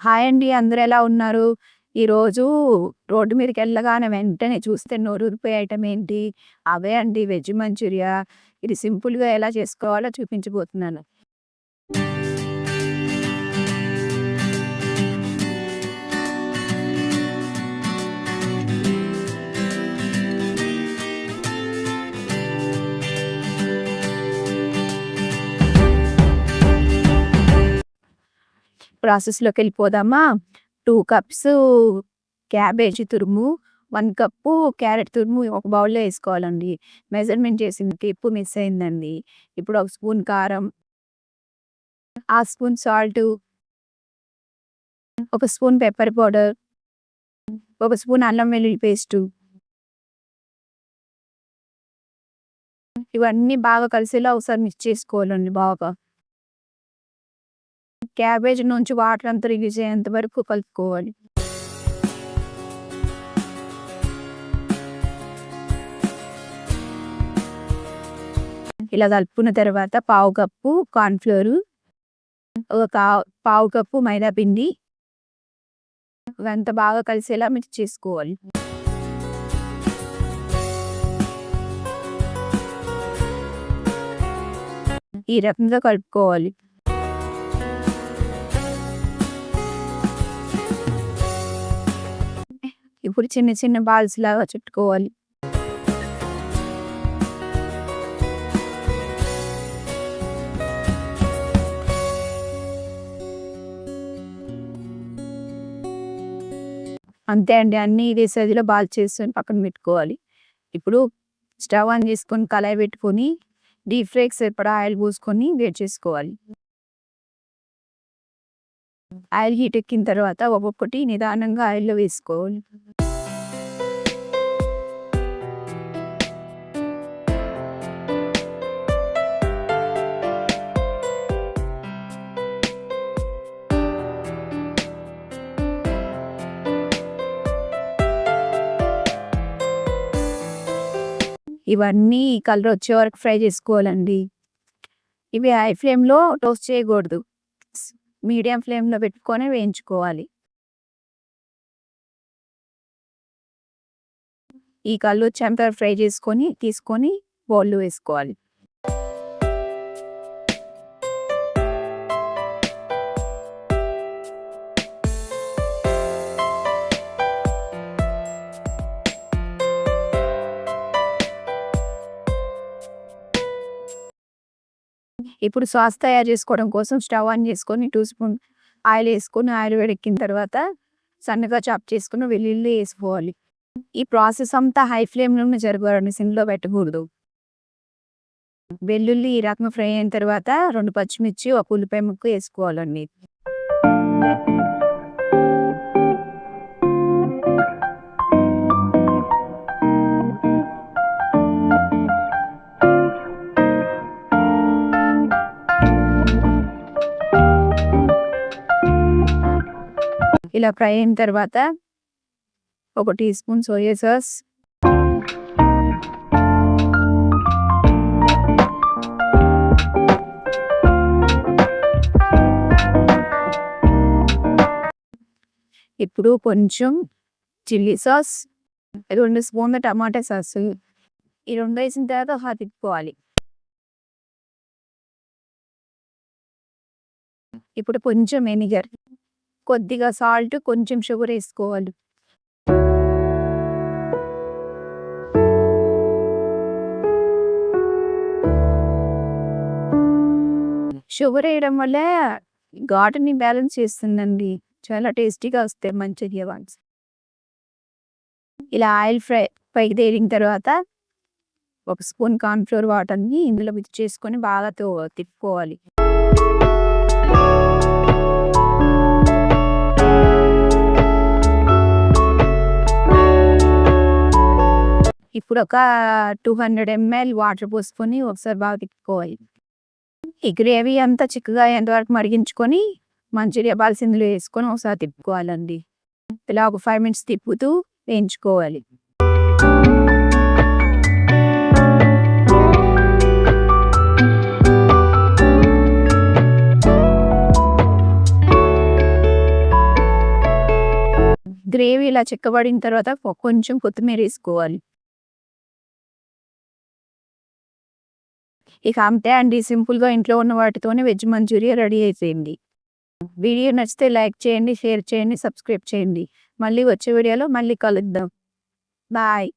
Hi అండి. అందరూ ఎలా ఉన్నారు? ఈరోజు రోడ్డు మీదకెళ్ళగానే వెంటనే చూస్తే నోరూరిపోయే ఐటెమ్ ఏంటి? అవే అండి వెజ్ మంచూరియా. ఇది సింపుల్‌గా ఎలా చేసుకోవాలో చూపించబోతున్నాను. ప్రాసెస్‌లోకెళ్ళిపోదామా? 2 కప్స్ క్యాబేజీ తురుము, 1 కప్పు క్యారెట్ తురుము ఒక బౌల్‌లో ఏసుకోవాలండి. మెజర్‌మెంట్ చేసిన టిప్పు మిస్ అయిందండి. ఇప్పుడు ఒక స్పూన్ కారం, హాఫ్ స్పూన్ సాల్టు, ఒక స్పూన్ పెప్పర్ పౌడర్, ఒక స్పూన్ అల్లం వెల్లుల్లి పేస్టు. ఇవన్నీ బాగా కలిసేలా ఒకసారి మిక్స్ చేసుకోవాలండి బాగా. క్యాబేజీ నుంచి వాటర్ అంతా రిలీజ్ అయ్యేంత వరకు కలుపుకోవాలి. ఇలా కలుపుకున్న తర్వాత పావు కప్పు కార్న్‌ఫ్లోర్, ఒక పావు కప్పు మైదా పిండి ఇవంతా బాగా కలిసేలా మిక్స్ చేసుకోవాలి. ఈ రకంగా కలుపుకోవాలి. ఇప్పుడు చిన్న చిన్న బాల్స్ లాగా చుట్టుకోవాలి. అంతే అండి. అన్నీ ఇదే సైజులో బాల్స్ చేసుకొని పక్కన పెట్టుకోవాలి. ఇప్పుడు స్టవ్ ఆన్ చేసుకొని కళాయి పెట్టుకొని డీప్ ఫ్రైకి సరిపడా ఆయిల్ పోసుకొని వేడి చేసుకోవాలి. ఆయిల్ హీట్ ఎక్కిన తర్వాత ఒక్కొక్కటి నిదానంగా ఆయిల్‌లో వేసుకోవాలి. ఇవన్నీ కలర్ వచ్చే వరకు ఫ్రై చేసుకోవాలండి. ఇవి హై ఫ్లేమ్‌లో టోస్ట్ చేయకూడదు. మీడియం ఫ్లేమ్‌లో పెట్టుకొని వేయించుకోవాలి. ఈ కలర్ వచ్చేంత వరకు ఫ్రై చేసుకొని తీసుకొని బౌల్‌లో వేసుకోవాలి. ఇప్పుడు సాస్ తయారు చేసుకోవడం కోసం స్టవ్ ఆన్ చేసుకొని 2 స్పూన్ ఆయిల్ వేసుకొని ఆయిల్ వేడెక్కిన తర్వాత సన్నగా చాప్ చేసుకున్న వెల్లుల్లి వేసుకోవాలి. ఈ ప్రాసెస్ అంతా హై ఫ్లేమ్‌లోనే జరగాలండి, సిమ్‌లో పెట్టకూడదు. వెల్లుల్లి ఈ రకంగా ఫ్రై అయిన తర్వాత 2 పచ్చిమిర్చి, ఒక ఉల్లిపాయ ముక్క వేసుకోవాలండి. ఇలా ఫ్రై అయిన తర్వాత ఒక టీ స్పూన్ సోయా సాస్, ఇప్పుడు కొంచెం చిల్లీ సాస్, 2 స్పూన్ల టమాటా సాసు, ఈ 2 వేసిన తర్వాత తిప్పుకోవాలి. ఇప్పుడు కొంచెం వెనిగర్, కొద్దిగా సాల్ట్, కొంచెం షుగర్ వేసుకోవాలి. షుగర్ వేయడం వల్ల ఘాటుని బ్యాలెన్స్ చేస్తుందండి. చాలా టేస్టీగా వస్తాయి మంచూరియా బాల్స్. ఇలా ఆయిల్ పైకి తేలిన తర్వాత ఒక స్పూన్ కార్న్‌ఫ్లోర్ వాటర్‌ని ఇందులో మిక్స్ చేసుకొని బాగా తిప్పుకోవాలి. ఇప్పుడు ఒక 200 ml వాటర్ పోసుకొని ఒకసారి బాగా తిప్పుకోవాలి. ఈ గ్రేవీ అంతా చిక్కగా అయ్యేంతవరకు మరిగించుకొని మంచూరియా బాల్స్ ఇందులో వేసుకొని ఒకసారి తిప్పుకోవాలండి. ఇలా ఒక 5 మినిట్స్ తిప్పుతూ వేయించుకోవాలి. గ్రేవీ ఇలా చిక్కబడిన తర్వాత కొంచెం కొత్తిమీర వేసుకోవాలి. ఇక అంతే అండి, సింపుల్‌గా ఇంట్లో ఉన్న వాటితోనే వెజ్ మంచూరియా రెడీ అయిపోయింది. వీడియో నచ్చితే లైక్ చేయండి, షేర్ చేయండి, సబ్స్క్రైబ్ చేయండి. మళ్ళీ వచ్చే వీడియోలో మళ్ళీ కలుద్దాం. బాయ్.